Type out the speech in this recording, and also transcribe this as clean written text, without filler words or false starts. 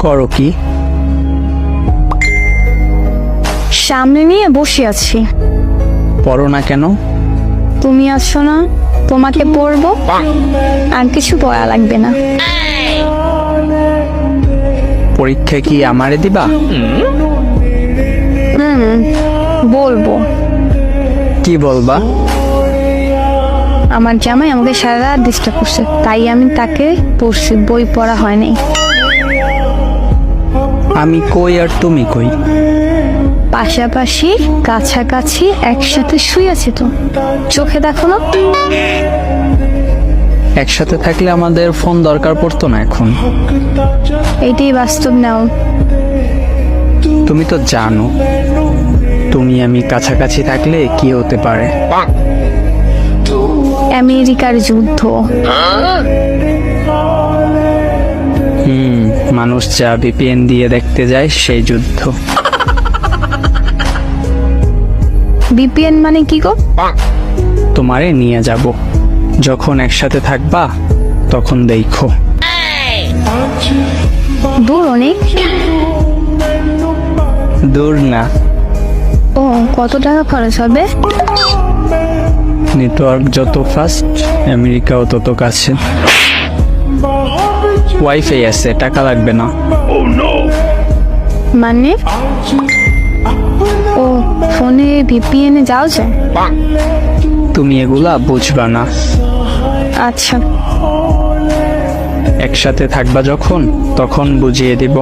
করো কি? সামনে নিয়ে বসে আছি। পড়ো না কেন? তুমি আছো না, তোমাকে পড়বো, আর কিছু পড়া লাগবে না। পরীক্ষা কি আমারে দিবা? বলবো। কি বলবা? আমার জামাই আমাকে সারা রাত ডিস্টার্ব করছে, তাই আমি তাকে পড়ছি, বই পড়া হয় নাই। আমি কই আর তুমি কই? পাশাপাশি কাছাকাছি একসাথে শুয়ে আছি তো, চোখে দেখো না? একসাথে থাকলে আমাদের ফোন দরকার পড়তো না এখন। এইটাই বাস্তব নাও। তুমি তো জানো তুমি আমি কাছাকাছি থাকলে কি হতে পারে। আমেরিকার যুদ্ধ। মানুষ যা ভিপিএন দিয়ে দেখতে যায় সেই যুদ্ধ। বিপিএন মানে কি গো? তোমারে নিয়ে যাব, যখন একসাথে থাকবা তখন দেখো। দূর অনেক? দূর না। ও, কত টাকা খরচ হবে? নেটওয়ার্ক যত ফাস্ট আমেরিকাও তত কাছে। ওয়াইফাই আছে, টাকা লাগবে না। মানে? ও, ফোনে ভিপিএন এ যাও যায়? তুমি এগুলা বুঝবা না। আচ্ছা। একসাথে থাকবা যখন, তখন বুঝিয়ে দিব।